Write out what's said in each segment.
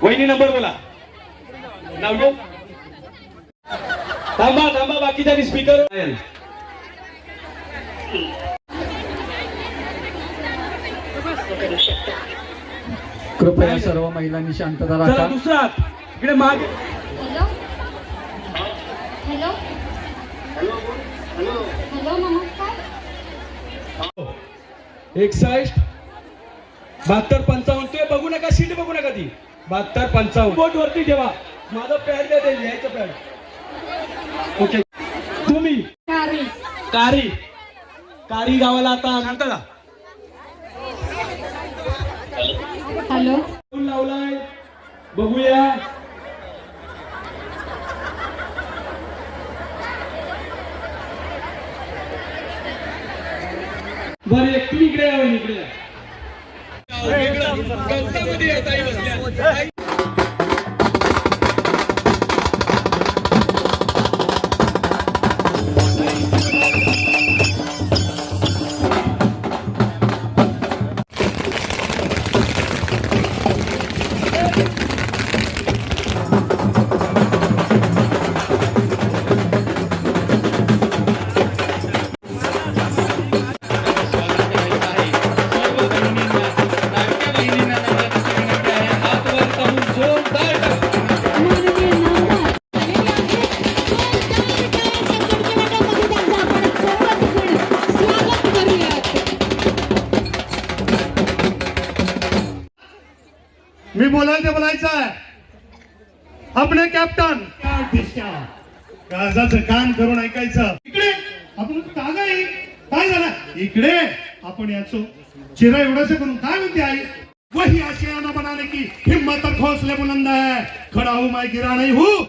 वहिनी नंबर बोला. नाव घेऊ. थांबा थांबा बाकीच्या स्पीकर. कृपया सर्व महिलांनी शांतता चला राखा. दुसरा इकडे माग. हॅलो हॅलो हॅलो नमस्कार. 61 72 55 ते बघू नका, सीट बघू नका ती. 72 55 बोट वरती ठेवा. माझं पॅड द्या, ते लिहायचं पॅड. ओके. तुम्ही कारी कारी कारी गावाला आता सांगता का हॅलो फोन लावलाय बघूया. बरं एक तुम्ही इकडे या, इकडे या. कंसामध्ये या, ताई बसल्या. मी बोलायचं आहे. आपले कॅप्टन काळजाचं काम करून ऐकायचं. इकडे आपण काय झालं इकडे आपण याचो चिरा एवढासे करून काय म्हणते आई. वही आशियाना बनाने की हिम्मत और हौसले बुलंद है. खड़ा हूं मैं गिरा नहीं हूं.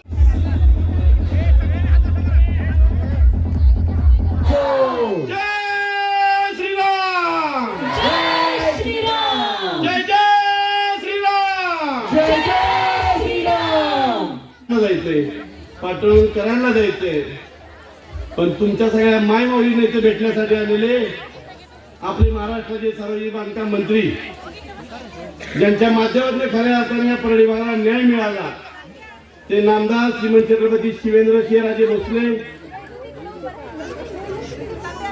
जय श्रीराम. जय श्रीराम. जय जय श्रीराम. जय जय श्रीराम. जायचंय पाठवून करायला जायचंय. पण तुमच्या सगळ्या माय माऊलीने इथे भेटण्यासाठी आलेले आपले महाराष्ट्राचे सार्वजनिक बांधकाम मंत्री, ज्यांच्या माध्यमातून खऱ्या अर्थाने या परळी भागाला न्याय मिळाला, ते नामदार श्रीमंत छत्रपती शिवेंद्र सिंहराजे भोसले,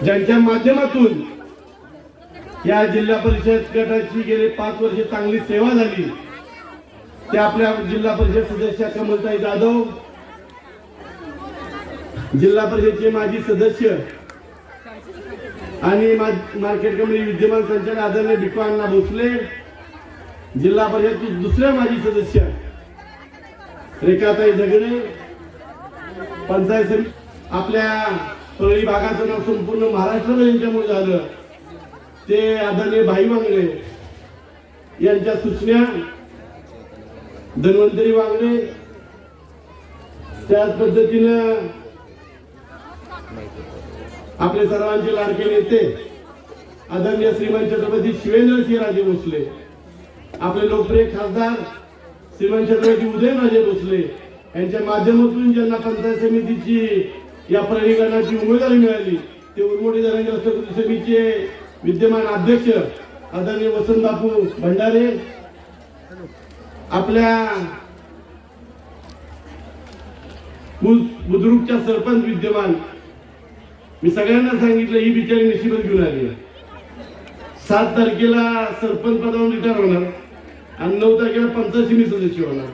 ज्यांच्या माध्यमातून या जिल्हा परिषद गटाची गेले 5 वर्ष चांगली सेवा झाली. ते आपल्या जिल्हा परिषद सदस्य कमलताई जाधव, जिल्हा परिषदचे माजी सदस्य आणि मार्केट कमिटी विद्यमान संचालक आदरणीय भिक्खू अण्णा भोसले, जिल्हा परिषदचे दुसरे माजी सदस्य रेखाताई दगडे, पंचायत समिती, आपल्या परळी भागाचं नाव संपूर्ण महाराष्ट्रामध्ये यांच्यामुळे झालं ते आदरणीय भाई वांगडे यांच्या सूचना, धन्वंतरी वांगडे, त्याच पद्धतीनं आपले सर्वांचे लाडके नेते आदरणीय श्रीमंत छत्रपती शिवेंद्र सिंहराजे भोसले, आपले लोकप्रिय खासदार श्रीमंत छत्रपती उदयनराजे भोसले यांच्या माध्यमातून ज्यांना पंचायत समितीची या परळी गणाची उमेदवारी मिळाली ते उरमोडी धरण रस्ते समितीचे विद्यमान अध्यक्ष आदरणीय वसंतबापू भंडारे, आपल्या बुद्रुकच्या सरपंच विद्यमान. मी सगळ्यांना सांगितलं ही बिचारी नशिबच घेऊन आली. 7 तारखेला सरपंच पदावरून रिटायर होणार आणि 9 तारखेला पंचायत समिती सदस्य होणार.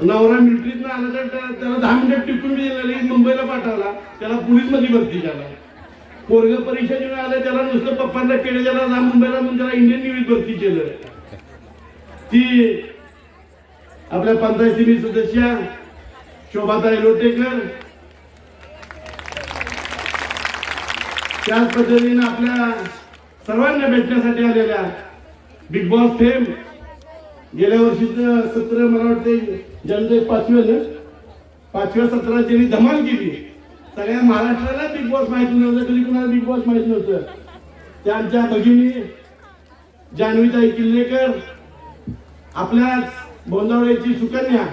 नवरा मिलिटरीत आला तर त्याला 10 मिनिटं टिपून दिलेली मुंबईला पाठवला, त्याला पोलीस मध्ये भरती झाला. पोरग परीक्षा देऊन आलं, त्याला नुसतं पप्पांना केलं, त्याला मुंबईला म्हणून त्याला इंडियन नेव्हीत भरती केलं. ती आपल्या पंचायत समिती सदस्य शोभाताई लोटेकर, त्याच पद्धतीने आपल्या सर्वांना भेटण्यासाठी आलेल्या बिग बॉस फेम गेल्या वर्षीचं सत्र मला वाटते जनते 5व्या सत्रात ज्यांनी धमाल केली. सगळ्या महाराष्ट्राला बिग बॉस माहिती नव्हतं, कधी कुणाला बिग बॉस माहित नव्हतं. त्या आमच्या भगिनी जान्हवीताई किल्लेकर, आपल्याच बोंदावळ्याची सुकन्या,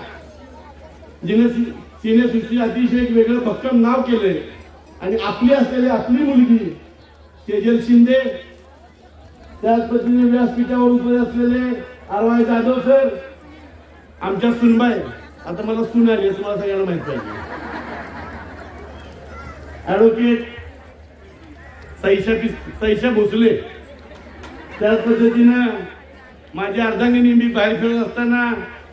जिने सिनेसृष्टी अतिशय एक वेगळं भक्कम नाव केलंय, आणि आपली असलेली आपली मुलगी तेजल शिंदे, त्याच पद्धतीने व्यासपीठावर उभे असलेले आरवाय जाधव सर, आमच्या सुनबाई, आता मला सून आली तुम्हाला सगळ्यांना माहित पाहिजे, ऍडव्होकेट सईशा भोसले, त्याच पद्धतीनं माझी अर्धांगिनी मी बाहेर खेळत असताना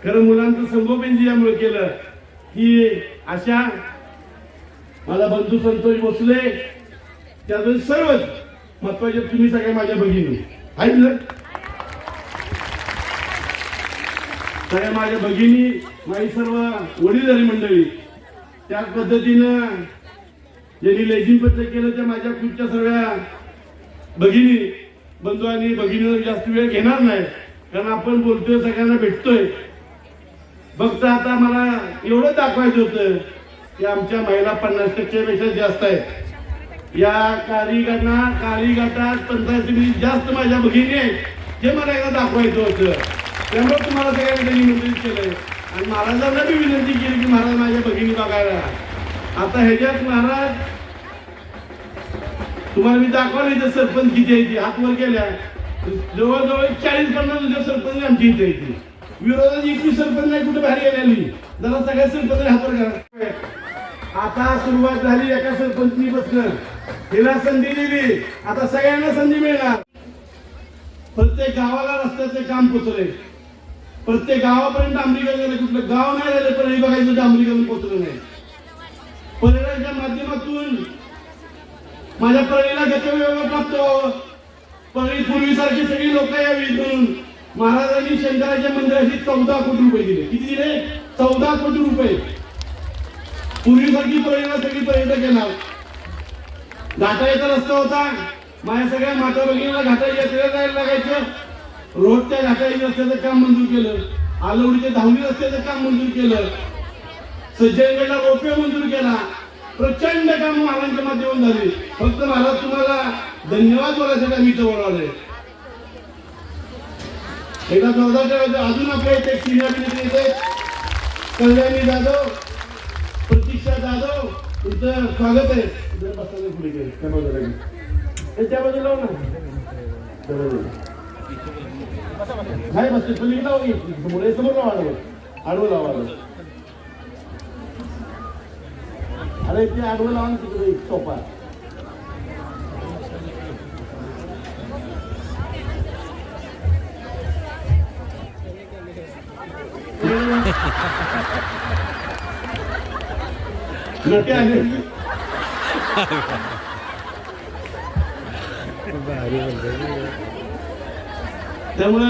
खरं मुलांचं संगोपन यामुळे केलं की अशा मला बंधू संतोष भोसले, त्यातून सर्वच महत्वाचे तुम्ही सगळ्या माझ्या भगिनी आहेत ना, सगळ्या माझ्या भगिनी, माझी सर्व वडीलधारी मंडळी, त्याच पद्धतीनं ज्यांनी लेझिम पत्र केलं त्या माझ्या खूपच्या सर्व भगिनी बंधू आणि भगिनीवर जास्त वेळ घेणार नाही, कारण आपण बोलतोय सगळ्यांना भेटतोय. फक्त आता मला एवढं दाखवायचं होतं की आमच्या महिला 50% पेक्षा जास्त आहेत या काळी गटात, पंचायत समितीत जास्त माझ्या भगिनी आहेत, हे मला एकदा दाखवायचं होतं. त्यामुळे तुम्हाला सगळ्यांना निमंत्रित केलंय आणि महाराजांना मी विनंती केली की महाराज माझ्या भगिनी बघायला. आता ह्याच्यात महाराज तुम्हाला मी दाखवलं इथं सरपंच किती आहे, हात वर केल्या, जवळजवळ 40-50 सरपंच आमची इथे येते. विरोधात 21 सरपंच नाही कुठे बाहेर गेलेली, जरा सगळ्या सरपंच हात वर करा. आता सुरुवात झाली एका सरपंचनी बसणं, तिला संधी दिली, आता सगळ्यांना संधी मिळणार. प्रत्येक गावाला रस्त्याचे काम पोचले, प्रत्येक गावापर्यंत डांबरीकरण झालं, कुठलं गाव नाही झालं पण हे बघायचं डांबरीकरण पोचलं नाही. पर्यटनाच्या माध्यमातून माझ्या परळीला गतव्यवहार प्राप्त व्हावं, परळी पूर्वीसारखी सगळी लोक यावी म्हणून महाराजांनी शंकराच्या मंदिराशी 14 कोटी रुपये दिले. किती दिले? 14 कोटी रुपये. पूर्वीसारखी परळीला सगळी पर्यटक येणार. घाटायचा रस्ता होता, माझ्या सगळ्या माता भगिनीला घाटायची यात्रेला जायला लागायचं, रोडच्या घाटायच्या रस्त्याचं काम मंजूर केलं, आलवडीच्या धावणी रस्त्याचं काम मंजूर केलं, सज्जनगडला रोपवे मंजूर केला. प्रचंड काम महाराजांच्या माध्यमातून झाली. फक्त महाराज तुम्हाला धन्यवाद बोलायसाठी आम्ही इथं बोलावलंय. एकदा जोरदार ठेवायचं. अजून आपल्या इथे सिनियर अभिनेत्री येते, कल्याणी जाधव, प्रतीक्षा जाधव, तुमचं स्वागत आहे. बसायला पुढे गेले त्याच्या बाजूला लावू ना, नाही बसते पलीकडे लावू, समोर लावा, आडवं लावा. अरे ते आडवं लावा ना तिकडे सोपा. नटे आले त्यामुळं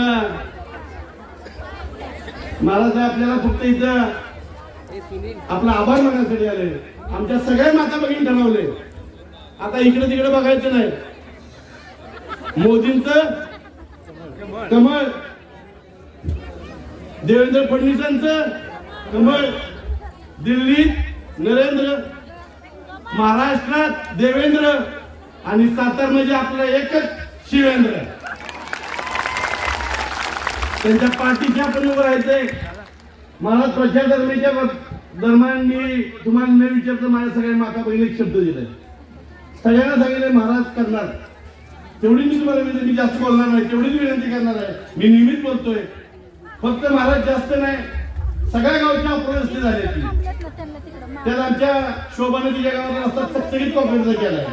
महाराज आपल्याला फक्त इथं आपला आभार मागण्यासाठी आले. आमच्या सगळ्या माता भगिनी ठरवले आता इकडे तिकडे बघायचं नाही. मोदींचं कमळ, देवेंद्र फडणवीसांचं कमळ, दिल्लीत नरेंद्र, महाराष्ट्रात देवेंद्र आणि सातार म्हणजे आपलं एकच शिवेंद्र. त्यांच्या पाठीच्या पण उभं राहायचंय. मला प्रचार दरम्यान मी तुम्हाला न विचारता माझ्या सगळ्या माता बहिणी शब्द दिलाय, सगळ्यांना सांगितलंय महाराज करणार. तेवढी मी तुम्हाला मी जास्त बोलणार नाही, तेवढीच विनंती करणार आहे. मी नेहमीच बोलतोय, फक्त महाराज जास्त नाही, सगळ्या गावच्या अपरस्थिती झाली. त्यात आमच्या शोभाने तिच्या गावात रस्ता चकचकीत कॉम्प्युटरचा केलाय.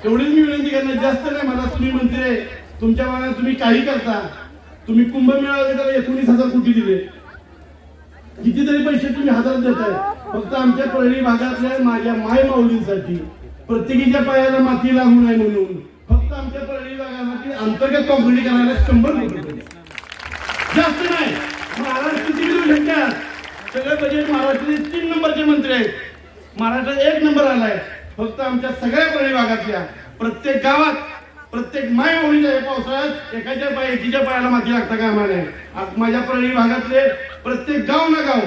तेवढीच मी विनंती करणार, जास्त नाही. मला तुम्ही म्हणते तुमच्या मनात तुम्ही काही करता. तुम्ही कुंभमेळा त्याला 19,000 कोटी दिले, कितीतरी पैसे तुम्ही हजारात देताय. फक्त आमच्या परळी भागातल्या माझ्या माय माऊलींसाठी प्रत्येकीच्या पायाला माती लागू नये म्हणून फक्त आमच्या परळी भागासाठी अंतर्गत कॉम्प्युटर करायला 100 कोटी, जास्त नाही. महाराष्ट्र किती देऊ शकतात? सगळे बजेट महाराष्ट्राचे 3 नंबरचे मंत्री आहेत, महाराष्ट्रात 1 नंबर आलाय. फक्त आमच्या सगळ्या परळी भागातल्या प्रत्येक गावात प्रत्येक माय माऊलीच्या पावसाळ्यात एकीच्या पायाला माती लागता कामा नये. माझ्या परळी भागातले प्रत्येक गाव ना गाव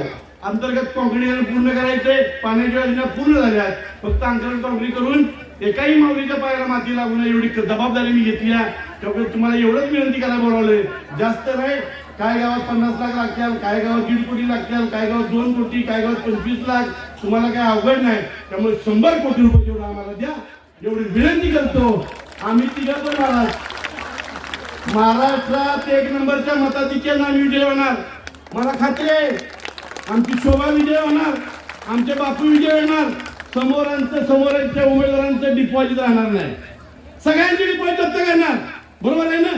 अंतर्गत काँक्रीट पूर्ण करायचे. पाण्याच्या योजना पूर्ण झाल्या, फक्त अंतर्गत काँक्रीट करून एकाही माऊलीच्या पायाला माती लागू नये एवढी जबाबदारी मी घेतली आहे. त्यामुळे तुम्हाला एवढंच विनंती करायला बोलावलंय, जास्त नाही. काय गावात 50 लाख लागतील, काय गावात 1.5 कोटी लागतील, काय गावात 2 कोटी, काय गावात 25 लाख. तुम्हाला काय अवघड नाही. त्यामुळे 100 कोटी रुपये जेवढं आम्हाला द्या एवढी विनंती करतो. आम्ही तिघं पण महाराष्ट्रात 1 नंबरच्या मताधिक्यानं आम्ही विजय होणार. मला खात्री आहे आमची शोभा विजय होणार, आमचे बापू विजय होणार. समोरांच्या उमेदवारांचं डिपॉझिट राहणार नाही. सगळ्यांची डिपॉझिट जप्त करणार. बरोबर आहे ना?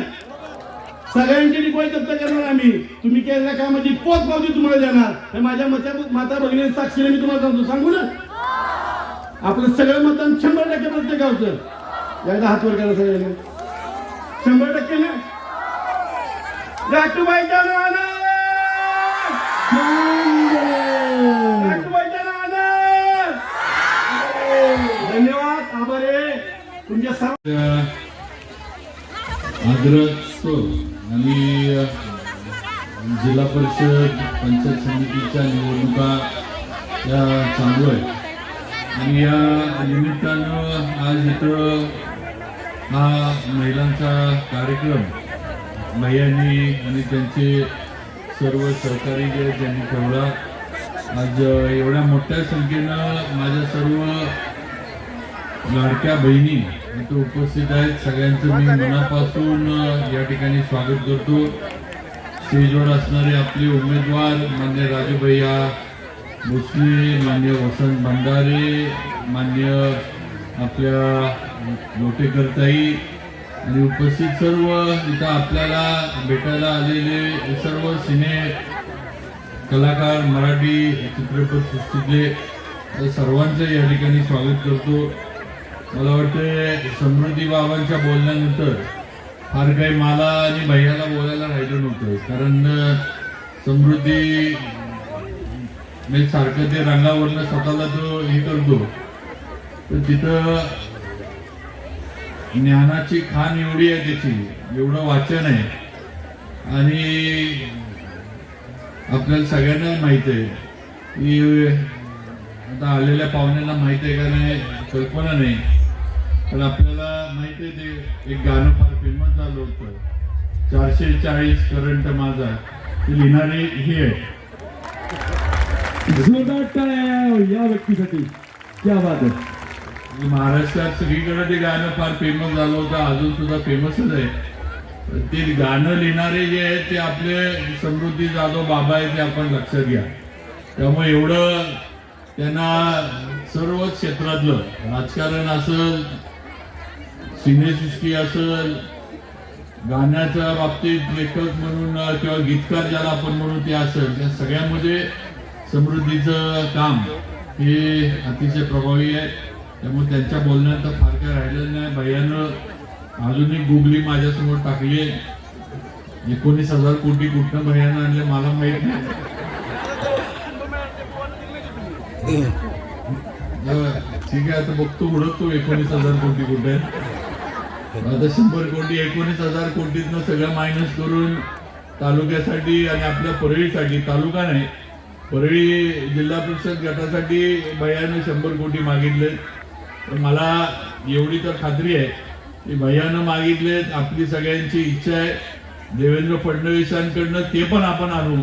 सगळ्यांची डिपॉझिट जप्त करणार आम्ही. तुम्ही केलेल्या कामाची पोचपावती तुम्हाला देणार. हे माझ्या माता भगिनी साक्षीने मी तुम्हाला सांगू ना. आपलं सगळं मतदान 100% प्रत्येक गावचं. एकदा हात वर करा सगळ्यांनी. 100% ना. राटूबाईच्या नावानं, राटूबाईच्या नावानं. धन्यवाद, आभार आहे तुमच्या सर्व. आग्रह आणि जिल्हा परिषद पंचायत समितीच्या निवडणुका या चालू आहेत आणि या निमित्तानं आज इथं हा महिलांचा कार्यक्रम भैयांनी आणि त्यांचे सर्व सहकारी जे आहेत त्यांनी ठेवला. आज एवढ्या मोठ्या संख्येनं माझ्या सर्व लाडक्या बहिणी इथं उपस्थित आहेत. सगळ्यांचं मी मनापासून या ठिकाणी स्वागत करतो. स्टेजवर असणारे आपले उमेदवार मान्य राजूभैया भोसले, मान्य वसंत भंडारे, मान्य आपल्या लोटेकरताई आणि उपस्थित सर्व इथं आपल्याला भेटायला आलेले सर्व सिने कलाकार, मराठी चित्रपट सृष्टीतले सर्वांचं या ठिकाणी स्वागत करतो. मला वाटतं समृद्धी बाबांच्या बोलण्यानंतर फार काही मला आणि भैयाला बोलायला राहिलं नव्हतं. कारण समृद्धी म्हणजे सारखं ते रंगावरनं स्वतःला तो हे करतो, तर तिथं ज्ञानाची खाण एवढी आहे त्याची, एवढं वाचन आहे आणि आपल्याला सगळ्यांना माहित आहे की आता आलेल्या पाहुण्यांना माहित आहे का नाही कल्पना नाही, पण आपल्याला माहित आहे ते एक गाणं फार फेमस झालं होतं, 440 करंट माझा, ते लिहिणारे हे आहे. जोरदार टाळ्या या व्यक्तीसाठी. क्या बात आहे. महाराष्ट्रात सगळीकडे ते गाणं फार फेमस झालं होतं, अजून सुद्धा फेमसच आहे. ते गाणं लिहिणारे जे आहेत ते आपले समृद्धी जाधव बाबा आहे, ते आपण लक्षात घ्या. त्यामुळे एवढं त्यांना सर्व क्षेत्रातलं राजकारण असेल, सिनेसृष्टी असेल, गाण्याच्या बाबतीत लेखक म्हणून किंवा गीतकार ज्याला आपण म्हणू ते असेल, त्या सगळ्यामध्ये समृद्धीचं काम हे अतिशय प्रभावी आहे. त्यामुळे त्यांच्या बोलण्यात फार काय राहिलेलं नाही. भैयानं अजून एक गुगली माझ्यासमोर टाकली आहे, 19,000 कोटी कुठनं भैयानं आणले मला माहित नाही. ठीक आहे, आता बघतो उडकतो 19,000 कोटी कुठे. आता 100 कोटी 19,000 कोटीतनं सगळं मायनस करून तालुक्यासाठी आणि आपल्या परळीसाठी, तालुका नाही परळी जिल्हा परिषद गटासाठी भैयाने 100 कोटी मागितले. तर मला एवढी तर खात्री आहे की भैयानं मागितलेत, आपली सगळ्यांची इच्छा आहे देवेंद्र फडणवीसांकडनं ते पण आपण आणू,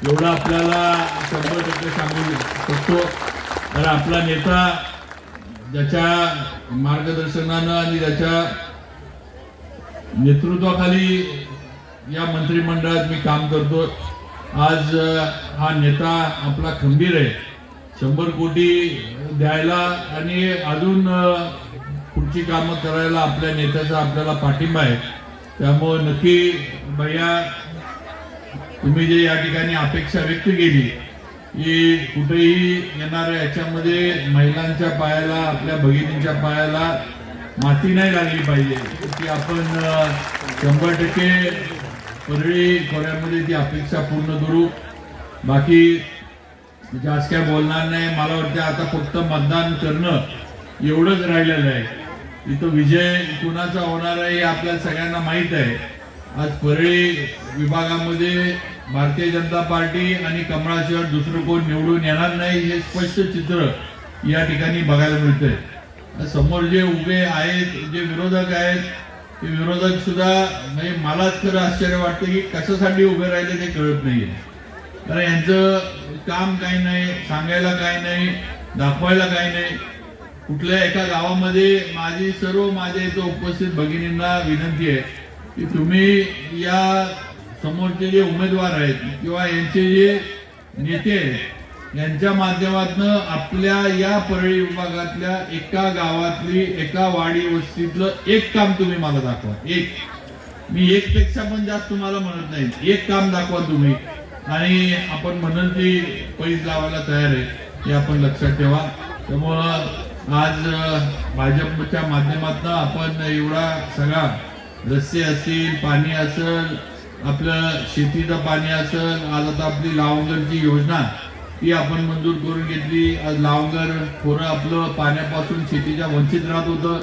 एवढं आपल्याला 100% सांगू शकतो. तर आपला नेता ज्याच्या मार्गदर्शनानं आणि ज्याच्या नेतृत्वाखाली या मंत्रिमंडळात मी काम करतो, आज हा नेता आपला खंबीर आहे 100 कोटी द्यायला आणि अजून पुढची कामं करायला आपल्या नेत्याचा आपल्याला पाठिंबा आहे. त्यामुळे नक्की भैया तुम्ही जे या ठिकाणी अपेक्षा व्यक्त केली की कुठेही येणाऱ्या याच्यामध्ये महिलांच्या पायाला, आपल्या भगिनींच्या पायाला माती नाही लागली पाहिजे, की आपण 100% परळी खोऱ्यामध्ये ती अपेक्षा पूर्ण करू. बाकी जास्त काय बोलणार नाही. मला वाटतं आता फक्त मतदान करणं एवढंच राहिलेलं आहे. इथं विजय कुणाचा होणार आहे हे आपल्या सगळ्यांना माहीत आहे. आज परळी विभागामध्ये भारतीय जनता पार्टी आणि कमळाशिवाय दुसरं कोण निवडून येणार नाही हे स्पष्ट चित्र या ठिकाणी बघायला मिळतंय. समोर जे उभे आहेत, जे विरोधक आहेत, ते विरोधक सुद्धा म्हणजे मलाच खरं आश्चर्य वाटतं की कशासाठी उभे राहिले ते कळत नाहीये. कारण यांचं काम काही नाही, सांगायला काही नाही, दाखवायला काही नाही. कुठल्या एका गावामध्ये माझ्या इथं उपस्थित भगिनींना विनंती आहे की तुम्ही या समोरचे जे उमेदवार आहेत किंवा यांचे जे नेते आहेत यांच्या माध्यमातून आपल्या या परळी विभागातल्या एका गावातली एका वाडी वस्तीतलं एक काम तुम्ही मला दाखवा. एक, मी एक पेक्षा पण जास्त तुम्हाला म्हणत नाही, एक काम दाखवा तुम्ही आणि आपण म्हणून ती पैज लावायला तयार आहे हे आपण लक्षात ठेवा. त्यामुळं आज भाजपच्या माध्यमातून आपण एवढा सगळा रस्ते असतील, पाणी असेल, आपलं शेतीचं पाणी असेल, आज आता आपली लावंगरची योजना ती आपण मंजूर करून घेतली. आज लावंगर थोडं आपलं पाण्यापासून शेतीच्या वंचित राहत होतं,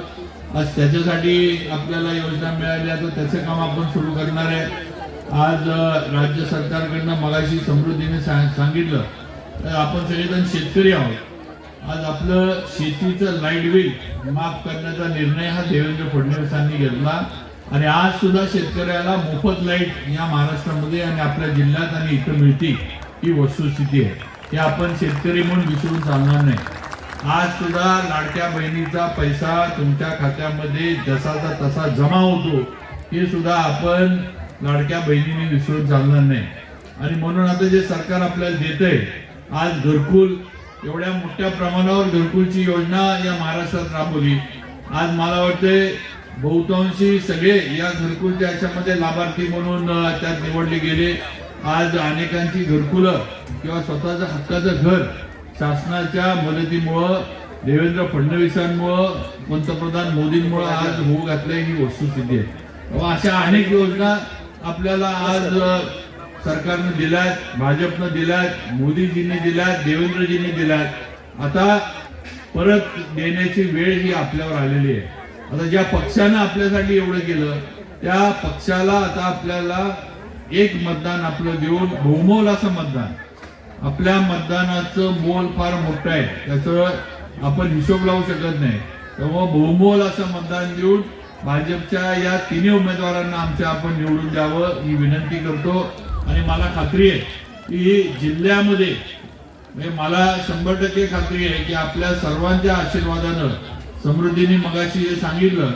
आज त्याच्यासाठी आपल्याला योजना मिळाली, आता त्याचं काम आपण सुरू करणार आहे. आज राज्य सरकारकडनं मगाशी समृद्धीने सांगितलं तर आपण सगळेजण शेतकरी आहोत. आज आपलं शेतीचं लाईट बिल माफ करण्याचा निर्णय हा देवेंद्र फडणवीसांनी घेतला आणि आज सुद्धा शेतकऱ्याला मोफत लाईट या महाराष्ट्रामध्ये आणि आपल्या जिल्ह्यात आणि इथं मिळते ही वस्तुस्थिती आहे. हे आपण शेतकरी म्हणून विसरून चालणार नाही. आज सुद्धा लाडक्या बहिणीचा पैसा तुमच्या खात्यामध्ये जसाचा तसा जमा होतो हे सुद्धा आपण लाडक्या बहिणीने विसरून चालणार नाही. आणि म्हणून आता जे सरकार आपल्याला देतंय, आज घरकुल एवढ्या मोठ्या प्रमाणावर घरकुलची योजना या महाराष्ट्रात राबवली. आज मला वाटतंय बहुतांशी सगळे या घरकुलच्या याच्यामध्ये लाभार्थी म्हणून त्यात निवडले गेले. आज अनेकांची घरकुलं किंवा स्वतःचं हक्काचं घर शासनाच्या मदतीमुळं, देवेंद्र फडणवीसांमुळं, पंतप्रधान मोदींमुळं आज होऊ घातलंय ही वस्तुस्थिती आहे. अशा अनेक योजना आपल्याला आज सरकारने दिल्यात, भाजपनं दिल्यात, मोदीजींनी दिल्यात, देवेंद्रजींनी दिल्यात. आता परत देण्याची वेळ ही आपल्यावर आलेली आहे. आता ज्या पक्षानं आपल्यासाठी एवढं केलं त्या पक्षाला आता आपल्याला एक मतदान आपलं देऊन बहुमोल असं मतदान, आपल्या मतदानाचं मोल फार मोठं आहे, त्याचं आपण हिशोब लावू शकत नाही. तेव्हा बहुमोल असं मतदान देऊन भाजपच्या या तिन्ही उमेदवारांना आमच्या आपण निवडून द्यावं ही विनंती करतो. आणि मला खात्री आहे की जिल्ह्यामध्ये मला 100% खात्री आहे की आपल्या सर्वांच्या आशीर्वादानं, समृद्धीने मगाशी जे सांगितलं,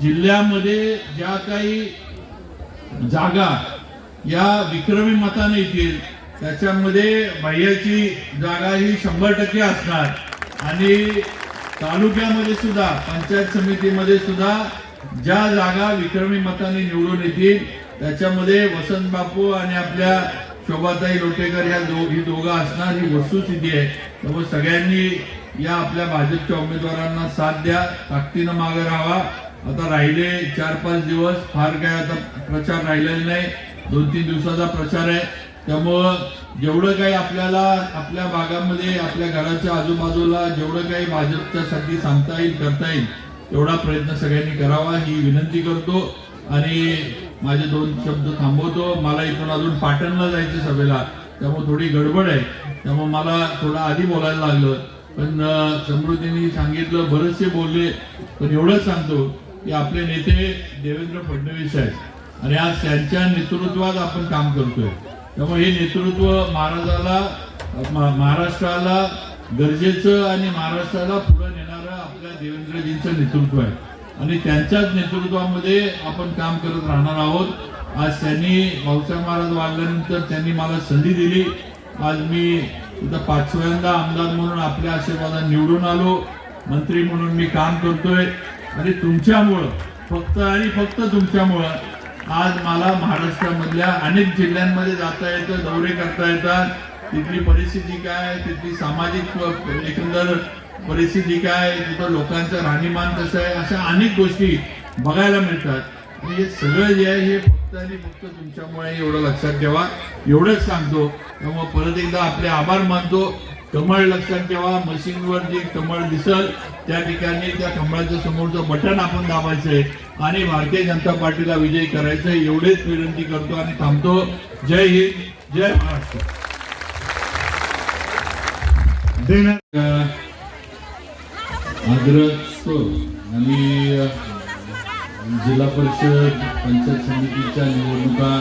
जिल्ह्यामध्ये ज्या काही जागा या विक्रमी मताने येतील त्याच्यामध्ये बाह्याची जागा ही 100% असणार. आणि तालुक्यामध्ये सुद्धा, पंचायत समितीमध्ये सुद्धा ज्या जागा विक्रमी मताने निवडून येतील त्याच्यामध्ये वसंत बापू आणि आपल्या शोभाताई लोटेकर या दोघं असणार ही वस्तुस्थिती आहे. त्यामुळे सगळ्यांनी या आपल्या भाजपच्या उमेदवारांना साथ द्या, ताकदीनं मागे राहावा. आता राहिले 4-5 दिवस, फार काय आता प्रचार राहिलेला नाही, 2-3 दिवसाचा प्रचार आहे. त्यामुळं जेवढं काही आपल्याला आपल्या भागामध्ये, आपल्या घराच्या आजूबाजूला जेवढं काही भाजपच्यासाठी सांगता येईल, करता येईल एवढा प्रयत्न सगळ्यांनी करावा ही विनंती करतो. आणि माझे 2 शब्द थांबवतो. मला इथून अजून पाटणला जायचं सभेला, त्यामुळे थोडी गडबड आहे, त्यामुळे मला थोडं आधी बोलायला लागलं. पण समृद्धीने सांगितलं, बरेचसे बोलले, पण एवढंच सांगतो की आपले नेते देवेंद्र फडणवीस आहेत आणि आज त्यांच्या नेतृत्वात आपण काम करतोय. त्यामुळे हे नेतृत्व महाराष्ट्राला गरजेचं आणि महाराष्ट्राला पुढे नेणारं आपल्या देवेंद्रजींचं नेतृत्व आहे आणि त्यांच्याच नेतृत्वामध्ये आपण काम करत राहणार आहोत. आज त्यांनी भाऊसाहेब महाराज वाढल्यानंतर त्यांनी मला संधी दिली. आज मी इथं 5व्यांदा आमदार म्हणून आपल्या आशीर्वादाने निवडून आलो, मंत्री म्हणून मी काम करतोय आणि तुमच्यामुळं, फक्त आणि फक्त तुमच्यामुळं आज मला महाराष्ट्रामधल्या अनेक जिल्ह्यांमध्ये जाता येतं, दौरे करता येतात. तिथली परिस्थिती काय, तिथली सामाजिक एकंदर परिस्थिती काय, तिथं लोकांचं राहणीमान कसं आहे, अशा अनेक गोष्टी बघायला मिळतात. आणि हे सगळं जे आहे हे फक्त आणि फक्त तुमच्यामुळे, एवढं लक्षात ठेवा. एवढंच सांगतो. त्यामुळे परत एकदा आपले आभार मानतो. कमळ लक्षात ठेवा, मशीनवर जे कमळ दिसल त्या ठिकाणी त्या कमळाच्या समोरचं बटन आपण दाबायचंय आणि भारतीय जनता पार्टीला विजयी करायचंय, एवढेच विनंती करतो आणि थांबतो. जय हिंद, जय महाराष्ट्र. आग्रह आणि जिल्हा परिषद, पंचायत समितीच्या निवडणुका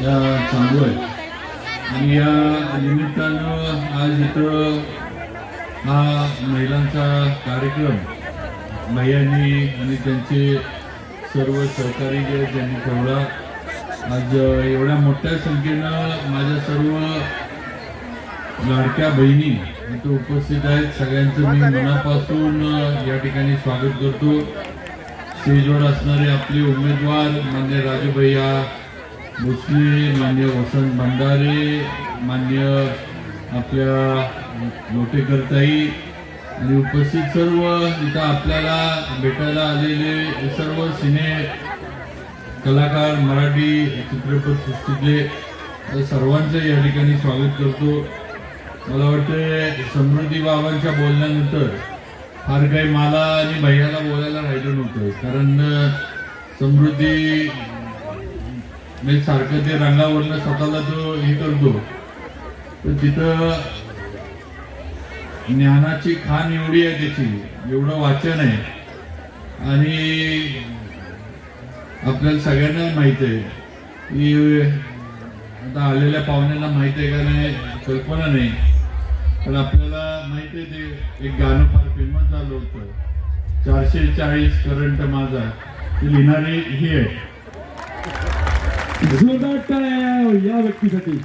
या चालू आहेत आणि या निमित्तानं आज इथं हा महिलांचा कार्यक्रम भैयांनी आणि त्यांचे सर्व सहकारी जे त्यांनी ठेवला. आज एवढ्या मोठ्या संख्येनं माझ्या सर्व लाडक्या बहिणी इथे उपस्थित आहेत. सगळ्यांचं मी मनापासून या ठिकाणी स्वागत करतो. स्टेजवर असणारे आपले उमेदवार मान्य राजूभैया भोसले, मान्य वसंत भंडारे, मान्य आपल्या लोटेकरताई आणि उपस्थित सर्व इथं आपल्याला भेटायला आलेले सर्व सिने कलाकार, मराठी चित्रपटसृष्टीतले सर्वांचं या ठिकाणी स्वागत करतो. मला वाटतं समृद्धी बाबांच्या बोलण्यानंतर फार काही मला आणि भैयाला बोलायला राहिलं नव्हतं, कारण समृद्धी म्हणजे सारखं ते रंगावरनं स्वतःला तो हे करतो, तर तिथं ज्ञानाची खाण एवढी आहे त्याची, एवढं वाचन आहे. आणि आपल्याला सगळ्यांना माहित आहे की आता आलेल्या पाहुण्यांना माहित आहे का नाही कल्पना नाही, पण आपल्याला माहित आहे ते एक गाणं फार फेमस झालं होतं, 440 करंट माझा, ते लिहिणारे हे आहे. जोरदार टाळ्या या व्यक्तीसाठी,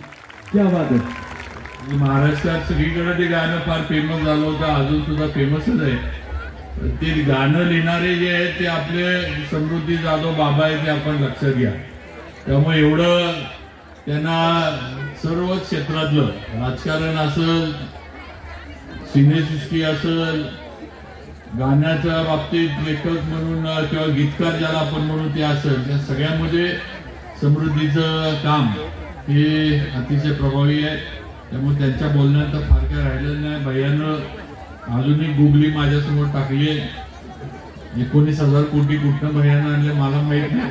क्या बात आहे. महाराष्ट्रात सगळीकडे ते गाणं फार फेमस झालं होतं, अजून सुद्धा फेमसच आहे. ते गाणं लिहिणारे जे आहेत ते आपले समृद्धी जाधव बाबा आहे, ते आपण लक्षात घ्या. त्यामुळे एवढं त्यांना सर्व क्षेत्रातलं राजकारण असेल, सिनेसृष्टी असेल, गाण्याच्या बाबतीत लेखक म्हणून किंवा गीतकार ज्याला आपण म्हणू ते असेल, त्या सगळ्यामध्ये समृद्धीचं काम हे अतिशय प्रभावी आहे. त्यामुळे त्यांच्या बोलण्यात फार काय राहिलेलं नाही. भैयानं अजून एक गुगली माझ्यासमोर टाकली आहे, 19,000 कोटी कुठनं भैयानं आणले मला माहित नाही.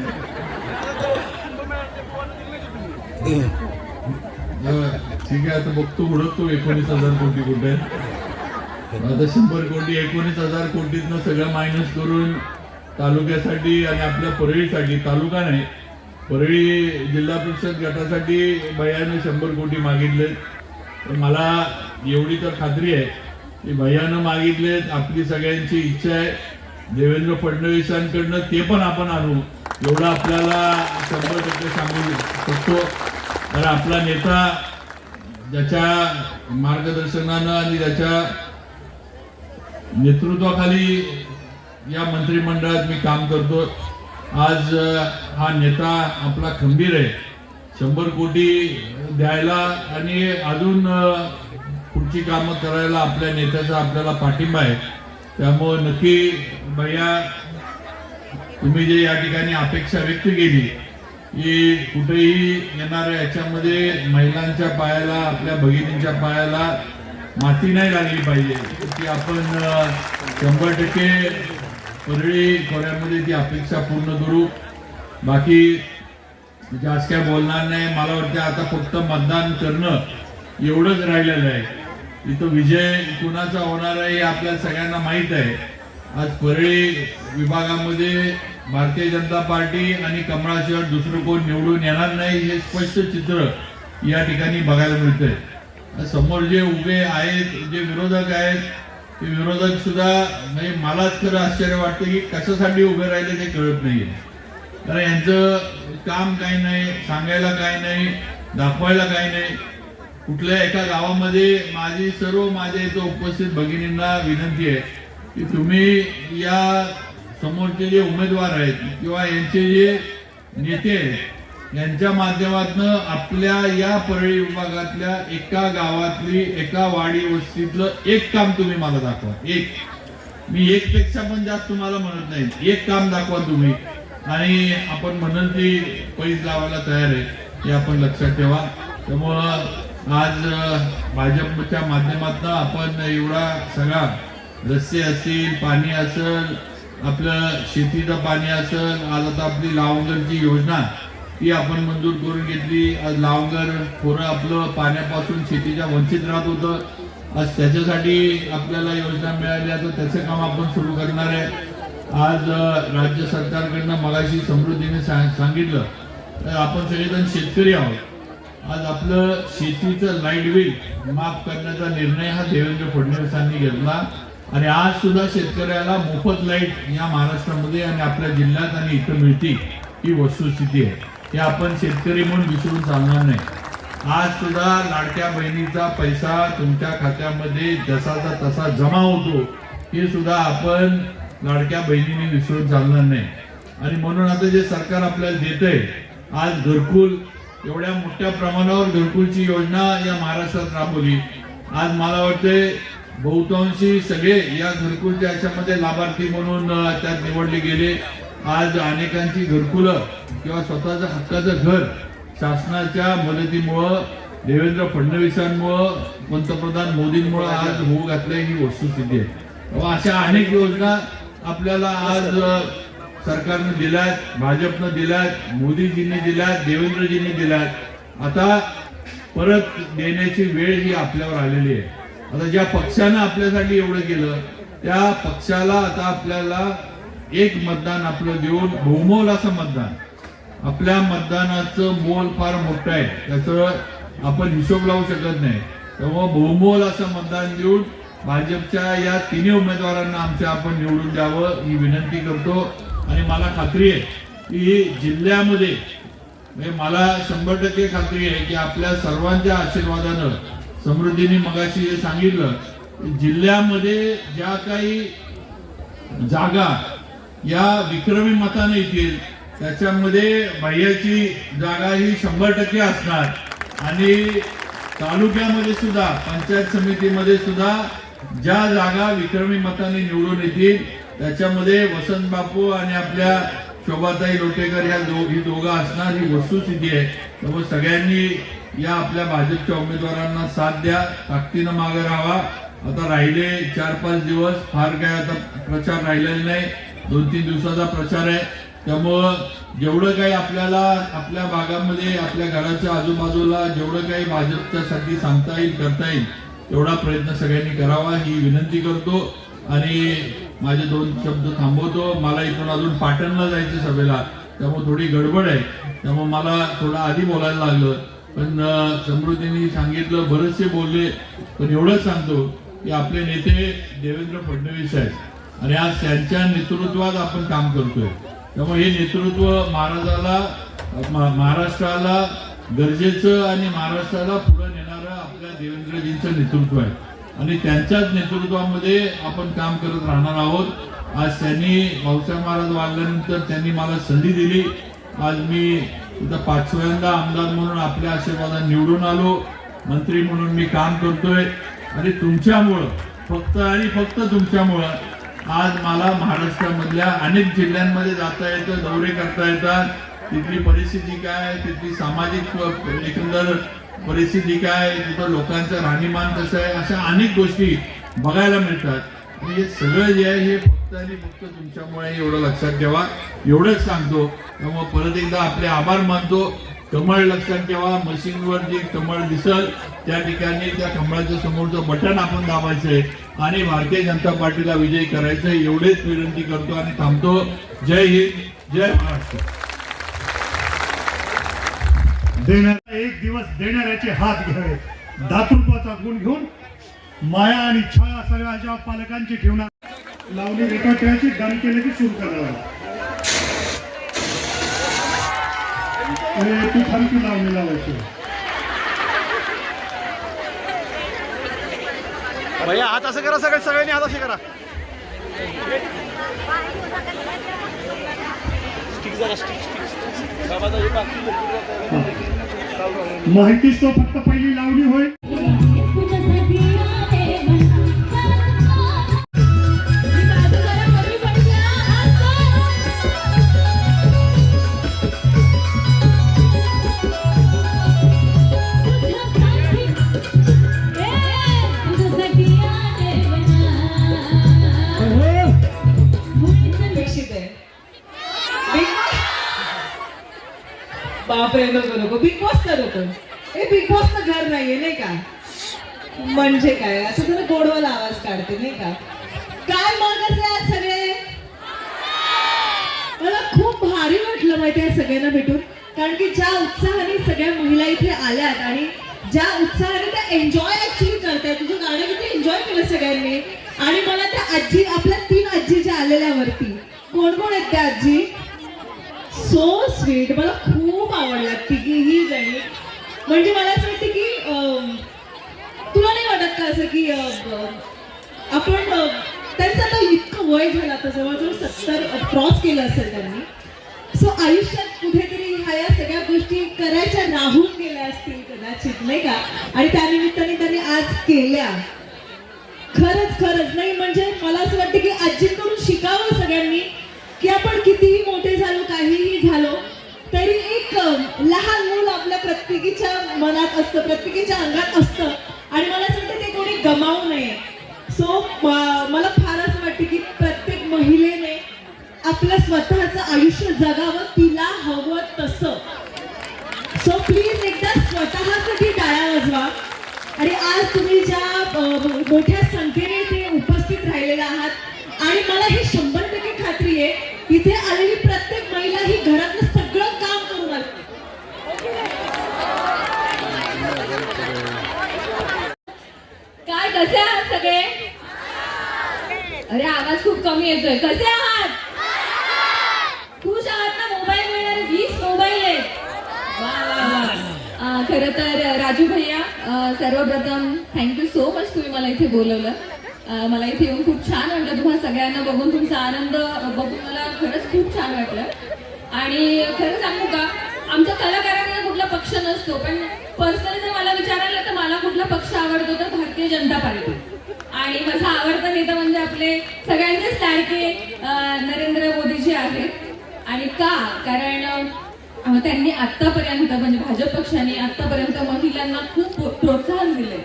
ठीक आहे, आता बघतो हुडकतो 19,000 कोटी कुठे. आता 100 कोटी 19,000 कोटीतनं सगळं मायनस करून तालुक्यासाठी आणि आपल्या परळीसाठी, तालुका नाही परळी जिल्हा परिषद गटासाठी भैयानं 100 कोटी मागितले. तर मला एवढी तर खात्री आहे की भैयानं मागितलेत, आपली सगळ्यांची इच्छा आहे देवेंद्र फडणवीसांकडनं ते पण आपण आणू, एवढं आपल्याला 100% सांगू शकतो. तर आपला नेता ज्याच्या मार्गदर्शनानं आणि ज्याच्या नेतृत्वाखाली या मंत्रिमंडळात मी काम करतो, आज हा नेता आपला खंबीर आहे 100 कोटी द्यायला आणि अजून पुढची कामं करायला आपल्या नेत्याचा आपल्याला पाठिंबा आहे. त्यामुळे नक्की भैया तुम्ही जे या ठिकाणी अपेक्षा व्यक्त केली की कुठेही येणाऱ्या याच्यामध्ये महिलांच्या पायाला, आपल्या भगिनींच्या पायाला माती नाही लागली पाहिजे, ती आपण 100% परळी खोऱ्यामध्ये ती अपेक्षा पूर्ण करू. बाकी जास्त काय बोलणार नाही. मला वाटतं आता फक्त मतदान करणं एवढंच राहिलेलं आहे. इथं विजय कुणाचा होणार आहे हे आपल्या सगळ्यांना माहीत आहे. आज परळी विभागामध्ये भारतीय जनता पार्टी आणि कमळाशिवाय दुसरं कोण निवडून येणार नाही हे स्पष्ट चित्र या ठिकाणी बघायला मिळतंय. समोर जे उभे आहेत, जे विरोधक आहेत, ते विरोधक सुद्धा म्हणजे मलाच खरं आश्चर्य वाटतं की कशासाठी उभे राहिले ते कळत नाहीये. कारण यांचं काम काही नाही, सांगायला काही नाही, दाखवायला काही नाही. कुठल्या एका गावामध्ये माझ्या इथं उपस्थित भगिनींना विनंती आहे की तुम्ही या समोरचे जे उमेदवार आहेत किंवा यांचे जे नेते आहेत यांच्या माध्यमातून आपल्या या परळी विभागातल्या एका गावातली, एका वाडी वस्तीतलं एक काम तुम्ही मला दाखवा. मी एक पेक्षा पण जास्त तुम्हाला म्हणत नाही, एक काम दाखवा तुम्ही, आणि आपण म्हणून ती पैज लावायला तयार आहे हे आपण लक्षात ठेवा. त्यामुळं आज भाजपच्या माध्यमातून आपण एवढा सगळा रस्ते असतील, पाणी असेल, आपलं शेतीचं पाणी असेल, आज आता आपली लावंगरची योजना ती आपण मंजूर करून घेतली. आज लावंगर खोरं आपलं पाण्यापासून शेतीच्या वंचित राहत होतं, आज त्याच्यासाठी आपल्याला योजना मिळाली, तर त्याचं काम आपण सुरू करणार आहे. आज राज्य सरकारकडनं मगाशी समृद्धीने सांगितलं तर आपण सगळेजण शेतकरी आहोत. आज आपलं शेतीचं लाईट बिल माफ करण्याचा निर्णय हा देवेंद्र फडणवीसांनी घेतला आणि आज सुद्धा शेतकऱ्याला मोफत लाईट या महाराष्ट्रामध्ये आणि आपल्या जिल्ह्यात आणि इथं मिळते ही वस्तुस्थिती आहे. हे आपण शेतकरी म्हणून विसरून चालणार नाही. आज सुद्धा लाडक्या बहिणीचा पैसा तुमच्या खात्यामध्ये जसाचा तसा जमा होतो, हे सुद्धा आपण लाडक्या बहिणीने विसरून चालणार नाही. आणि म्हणून आता जे सरकार आपल्याला देतंय, आज घरकुल, एवढ्या मोठ्या प्रमाणावर घरकुलची योजना या महाराष्ट्रात राबवली. आज मला वाटतंय बहुतांशी सगळे या घरकुलच्या याच्यामध्ये लाभार्थी म्हणून त्यात निवडले गेले. आज अनेकांची घरकुलं किंवा स्वतःचं हक्काचं घर शासनाच्या मदतीमुळं, देवेंद्र फडणवीसांमुळं, पंतप्रधान मोदींमुळं आज होऊ घातलंय, ही वस्तुस्थिती आहे. अशा अनेक योजना आपल्याला आज सरकारने दिल्यात, भाजपनं दिल्यात, मोदीजींनी दिल्यात, देवेंद्रजींनी दिल्यात. आता परत देण्याची वेळ ही आपल्यावर आलेली आहे. आता ज्या पक्षानं आपल्यासाठी एवढं केलं, त्या पक्षाला आता आपल्याला एक मतदान आपलं देऊन, बहुमोल असं मतदान, आपल्या मतदानाचं मोल फार मोठं आहे, त्याचं आपण हिशोब लावू शकत नाही. त्यामुळे बहुमोल असं मतदान देऊन भाजपच्या या तिन्ही उमेदवारांना आमच्या आपण निवडून द्यावं ही विनंती करतो. आणि मला खात्री आहे की जिल्ह्यामध्ये, म्हणजे मला 100% खात्री आहे की आपल्या सर्वांच्या आशीर्वादानं, समृद्धीने मगाशी जे सांगितलं, जिल्ह्यामध्ये ज्या काही जागा या विक्रमी मताने येतील, त्याच्यामध्ये बाह्याची जागा ही 100% असणार. आणि तालुक्यामध्ये सुद्धा, पंचायत समितीमध्ये सुद्धा ज्या जागा विक्रमी मताने निवडून येतील, त्याच्यामध्ये वसंत बापू आणि आपल्या शोभाताई लोटेकर ही दोघं असणार, ही वस्तुस्थिती आहे. त्यामुळे सगळ्यांनी या आपल्या भाजपच्या उमेदवारांना साथ द्या, ताकदीनं मागे राहा. आता राहिले 4-5 दिवस, फार काय आता प्रचार राहिलेला नाही, 2-3 दिवसाचा प्रचार आहे. त्यामुळं जेवढं काही आपल्याला आपल्या भागामध्ये, आपल्या घराच्या आजूबाजूला जेवढं काही भाजपच्यासाठी सांगता येईल, करता येईल, तेवढा प्रयत्न सगळ्यांनी करावा ही विनंती करतो. आणि माझे 2 शब्द थांबवतो. मला इथून अजून पाटणला जायचं सभेला, त्यामुळे थोडी गडबड आहे, त्यामुळे मला थोडं आधी बोलायला लागलं. पण समृद्धीने सांगितलं, बरेचसे बोलले, पण एवढंच सांगतो की आपले नेते देवेंद्र फडणवीस आहेत आणि आज त्यांच्या नेतृत्वात आपण काम करतोय. त्यामुळे हे नेतृत्व महाराष्ट्राला गरजेचं आणि महाराष्ट्राला पुढे नेणारं आपल्या देवेंद्रजींचं नेतृत्व आहे. आणि त्यांच्याच नेतृत्वामध्ये आपण काम करत राहणार आहोत. आज त्यांनी, भाऊसाहेब महाराज वाढल्यानंतर त्यांनी मला संधी दिली. आज मी इथं 5व्यांदा आमदार म्हणून आपल्या आशीर्वादाने निवडून आलो, मंत्री म्हणून मी काम करतोय. आणि तुमच्यामुळं, फक्त आणि फक्त तुमच्यामुळं आज मला महाराष्ट्रामधल्या अनेक जिल्ह्यांमध्ये जाता येतं, दौरे करता येतात. तिथली परिस्थिती काय, तिथली सामाजिक एकंदर परिस्थिती काय, तिथं लोकांचं राहणीमान कसं आहे, अशा अनेक गोष्टी बघायला मिळतात. आणि हे सगळं जे आहे हे फक्त आणि फक्त तुमच्यामुळे, एवढं लक्षात ठेवा. एवढंच सांगतो. त्यामुळे परत एकदा आपले आभार मानतो. कमळ लक्षात ठेवा, मशीनवर जे कमळ दिसल त्या ठिकाणी त्या कमळाच्या समोरचं बटन आपण दाबायचंय आणि भारतीय जनता पार्टीला विजयी करायचं, एवढेच विनंती करतो आणि थांबतो. जय हिंद, जय महाराष्ट्र. एक दिवस देणाऱ्याचे हात घ्यावे, दातृत्वाचा गुण घेऊन माया आणि छाया सर्वांच्या पालकांची ठेवणार. लावणी रेखाटण्याची दान केलं की सुरू करणार. तू थांबी लावणी लावायची. भैया हात असं करा, सगळ्यांनी हात असे करा. माहितीच तो फक्त पहिली लावणी होय. बापरे, नको बिग बॉस तर नको. हे बिग बॉसचं घर नाहीये नाही का. म्हणजे काय, असं तुम्ही गोडवाला आवाज काढते नाही का. काय मग आज सगळे, मला खूप भारी वाटलं माहिती आहे सगळ्यांना भेटून. कारण की ज्या उत्साहाने सगळ्या महिला इथे आल्यात आणि ज्या उत्साहाने त्या एन्जॉय ऍक्च्युअली करतायत. तुझं गाणं किती एन्जॉय केलं सगळ्यांनी. आणि मला त्या आजी, आपल्या 3 आजी ज्या आलेल्या वरती, कोण कोण आहेत त्या आजी. So sweet. मला खूप आवडला तिघीही जणी. म्हणजे मला असं वाटतं की तुला नाही वाटत का असं की आपण त्यांचं आता इतकं वय झालं, आता जवळजवळ 70 क्रॉस केलं असेल त्यांनी. सो आयुष्यात कुठेतरी ह्या सगळ्या गोष्टी करायच्या राहून गेल्या असतील कदाचित, नाही का? आणि त्यानिमित्ताने त्यांनी आज केल्या. खरंच नाही, म्हणजे मला असं वाटतं की आजींकडून शिकावं सगळ्यांनी की आपण कितीही मोठे झालो, काहीही झालो तरी एक लहान मूल आपल्या प्रत्येकीच्या मनात असतं, प्रत्येकीच्या अंगात असतं आणि मला असं वाटतं ते कोणी गमावू नये. सो मला फार असं वाटतं की प्रत्येक महिलेने आपलं स्वतःचं आयुष्य जगावं तिला हवं तसं. सो प्लीज एकदा स्वतःसाठी टाळ्या वाजवा. आणि आज तुम्ही ज्या मोठ्या संख्येने ते उपस्थित राहिलेले आहात आणि मला हे 100% खात्री आहे इथे आलेली प्रत्येक महिला ही घरातलं सगळं काम करून आली. काय कसे आहात सगळे? अरे आवाज खूप कमी येतोय. कसे आहात? खुश आहात ना? मोबाईल मिळणारे 20 मोबाईल आहेत. वा वा वा. खरं तर राजू भैया, सर्वप्रथम थँक्यू सो मच, तुम्ही मला इथे बोलवलं. मला इथे येऊन खूप छान वाटलं. तुम्हाला सगळ्यांना बघून, तुमचा आनंद बघून मला खरंच खूप छान वाटलं. आणि खरं सांगू का, आमच्या कलाकारांना कुठला पक्ष नसतो, पण पर्सनली जर मला विचारायला तर मला कुठला पक्ष आवडतो तर भारतीय जनता पार्टी. आणि माझा आवडता नेता म्हणजे आपले सगळ्यांचेच लाडके नरेंद्र मोदीजी आहेत. आणि का? कारण त्यांनी आतापर्यंत, म्हणजे भाजप पक्षाने आतापर्यंत महिलांना खूप प्रोत्साहन दिले.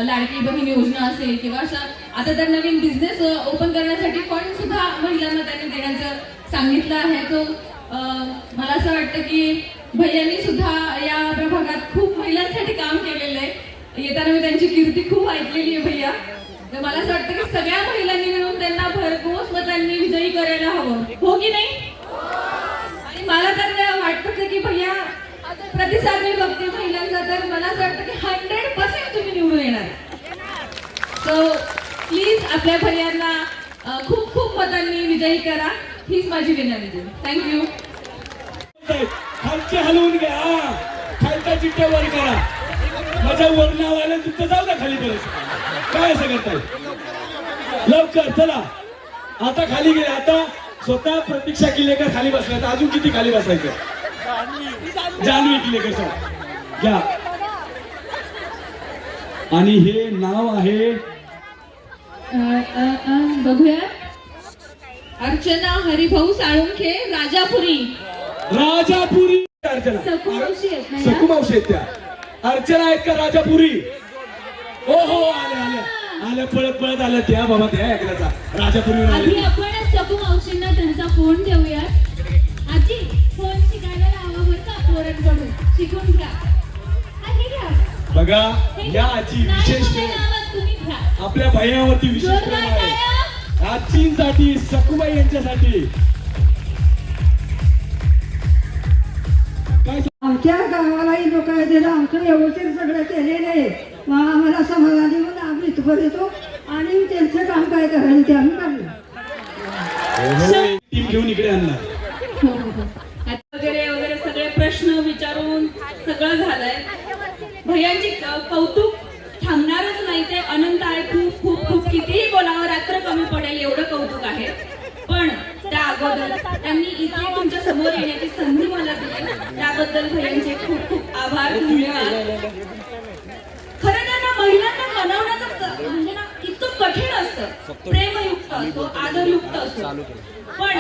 लाडकी बहीण योजना असेल किंवा अशा आता तर नवीन बिझनेस ओपन करण्यासाठी फंड सुद्धा महिलांना त्यांनी देण्याचं सांगितलं आहे. तो मला असं वाटतं की भैयांनी सुद्धा या प्रभागात खूप महिलांसाठी काम केलेलं आहे. येताना मी त्यांची कीर्ती खूप ऐकलेली आहे भैया. तर मला असं वाटतं की सगळ्या महिलांनी मिळून त्यांना भरघोस मतांनी विजयी करायला हवं, हो की नाही? आणि मला तर वाटतं की भैया प्रतिसाद मी बघते महिलांचा, तर मला असं वाटतं की 100% तुम्ही निवडून येणार. सो प्लीज आपल्या भैयांना खूप खूप मतांनी विजयी करा, हीच माझी विनंती. थँक्यू. खालचे हलवून घ्या, खालच्या चिठ्ठ्या वर करा. माझ्या वर नाव आलं तिथं जाऊ ना खाली परत. काय असं करताय? लवकर चला. आता खाली गेले. आता स्वतः प्रतीक्षा किल्लेकर खाली बसल्या, तर अजून किती खाली बसायचं? जान्हवी किल्लेकर साहेब घ्या. आणि हे नाव आहे बघूया. अर्चना हरिभाऊ साळुंखे, राजापुरी. राजापुरी. अर्चना सकुमावशी आहेत ना? सकुमावशी आहेत त्या. अर्चना आहेत का राजापुरी? हो हो, आल्या पळत आल्या त्या. बाबा त्या एकदाचा राजापुरी आधी आपण सकुमावशींना त्यांचा फोन देऊया. आजी फोन शिकायला लावा बरं का, पोरांकडून शिकून घ्या. आधी घ्या. बघा या आजी विशेष तुम्ही घ्या. आपल्या भैयावरती विशेष प्रेम आहे. आजींसाठी, सकुबाई यांच्यासाठी काय आमच्या गावालाही लोक दिलं, आमचं व्यवस्थित सगळं केलेलं आहे. मग आम्हाला समाधानी म्हणून आम्ही इथपर्यंत येतो आणि त्यांचं काम काय करायचं ते आम्ही करणार. टीम घेऊन इकडे आणणार. वगैरे वगैरे सगळे प्रश्न विचारून सगळं झालंय. भैयांची कौतुक थांबणारच नाही, ते अनंत आहे. खूप खूप खूप कितीही बोलावं रात्र कमी पडेल एवढं कौतुक आहे. पण त्या अगोदर त्यांनी इथे तुमच्या समोर येण्याची संधी मला दिली, त्याबद्दल भैयांचे खूप खूप आभार, धन्यवाद. खरं त्यांना महिलांना मनवण्याचं म्हणजे ना इतकं कठीण असतं. प्रेमयुक्त असतो, आदरयुक्त असतो. पण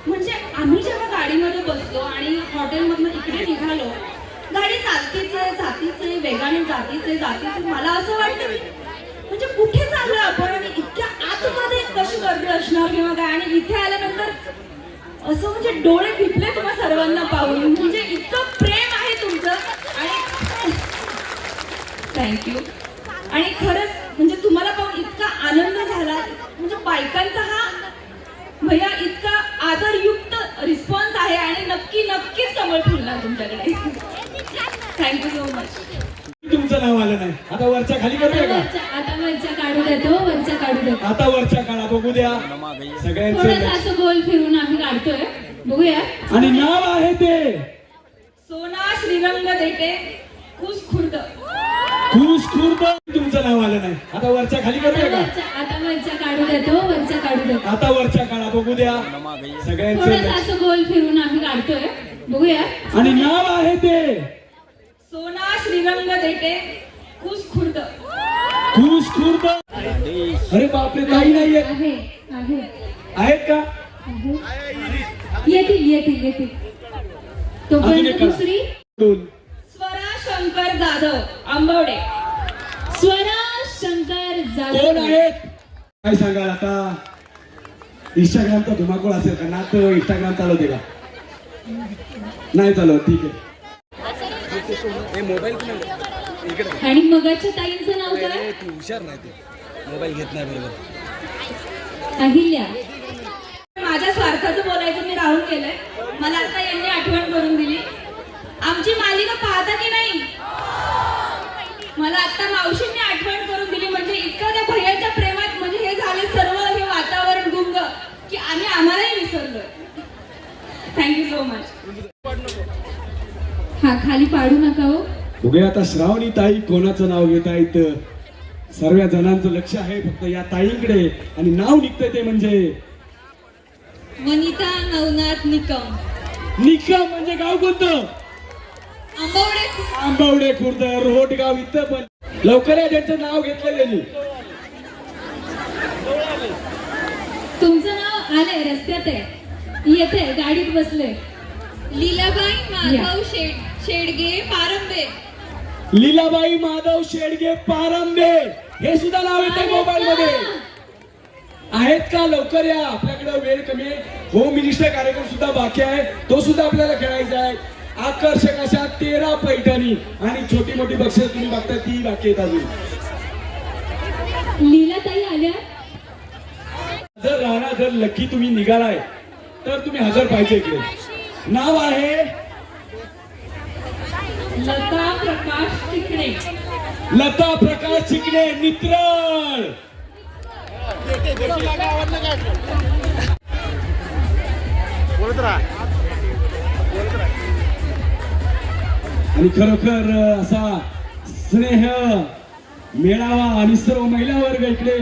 म्हणजे आम्ही जेव्हा गाडीमध्ये बसलो आणि हॉटेलमधून इकडे निघालो, गाडी चालतीच आहे, जातीच आहे, वेगाने जातीच आहे. मला असं वाटतं म्हणजे कुठे चाललोय आपण आणि इतक्या आतमध्ये कशी गर्दी असणार किंवा काय. आणि इथे आल्यानंतर असं म्हणजे डोळे पिपले तुम्हा सर्वांना पाहून. म्हणजे इतकं प्रेम आहे तुमचं आणि थँक्यू. आणि खरंच म्हणजे तुम्हाला पाहून इतका आनंद झाला. म्हणजे बायकांचा हा भैया इतका आदरयुक्त रिस्पॉन्स आहे आणि नक्कीच कमळ फुलणार तुमच्याकडे. Thank you so much. तुमचं नाव आलं नाही. आता वरच्या खाली करूया का? आता वरच्या काढू देतो, वरच्या काढू देतो. आता वरच्या काढा, बघू द्या थोडंसं सगळ्यांचं. असं गोल फिरून आम्ही काढतोय. बघूया. आणि नाव आहे ते सोना श्रीरंग देते कुस खुर्द. खुर्द. तुमचं नाव आलं नाही. आता वरच्या खाली करूया का? आता वरच्या काढू देतो, वरच्या काढू देतो. आता वरच्या काळा बघू द्या थोडस सगळ्यांचं. असं गोल फिरून आम्ही काढतोय. बघूया. आणि नाव आहे ते सोना श्रीरंग देते कुस खुर्द. खुर्द. अरे बापरे, ताई नाहीये. आहे आहे आहेत का? आहे. येतील येतील येतील. अजून तोपर्यंत एक करा. दुसरी दोन. स्वरा शंकर जाधव आंबवडे. स्वरा शंकर कोण जाधव. आहेत? काय सांगाल आता? इंस्टाग्रामचा धुमाकूळ असेल का? नात इंस्टाग्राम चालवते का? नाही चालवत. ठीक आहे. आणि मगाच्या ताईंचं नाव काय? हुशार नाही ते मोबाईल घेत नाही बरोबर. अहिल्या. माझ्या स्वार्थाचं बोलायचं मी राहून गेलंय. मला आता यांनी आठवण करून दिली. आमची मालिका पाहता की नाही? मला आता मावशींनी आठवण करून दिली. म्हणजे इतकं त्या भैयाच्या प्रेमात म्हणजे हे झाले सर्व हे वातावरण गुंग की आम्ही आम्हालाही विसरलोय. Thank you so much. हा खाली पाडू नका हो. बघूया आता श्रावणी ताई कोणाचं नाव घेत आहेत. सर्व जणांचं लक्ष आहे फक्त या ताईंकडे. आणि नाव निघतंय ते म्हणजे वनिता नवनाथ निकम. निकम. म्हणजे गाव कोणतं? आंबवडे. आंबवडे खुर्द. रोडगाव इथं पण. लवकर या, ज्यांचं नाव घेतलं त्यांनी. तुमचं नाव आलंय, रस्त्यात आहे, येते गाडीत बसले. लीलाबाई माधव शेडगे पारंबे. लीलाबाई माधव शेडगे पारंबे. हे सुद्धा नाव येते मोबाईल मध्ये. आहेत का? लवकर या, आपल्याकडे वेळ कमी आहे. होम मिनिस्टर कार्यक्रम सुद्धा बाकी आहे, तो सुद्धा आपल्याला खेळायचा आहे. आकर्षक अशा 13 पैठणी आणि छोटी मोठी बक्षीस तुम्ही बघता ती बाकी आहेत अजून. लीलाताई आल्या. जर राहणार, जर लकी तुम्ही निघालाय तर तुम्ही हजर पाहिजे इकडे. नाव आहे लता प्रकाश चिकणे. लता प्रकाश चिकणे. नित्रळ. बोलत राहा. आणि खरोखर असा स्नेह मेळावा आणि सर्व महिला वर्ग इकडे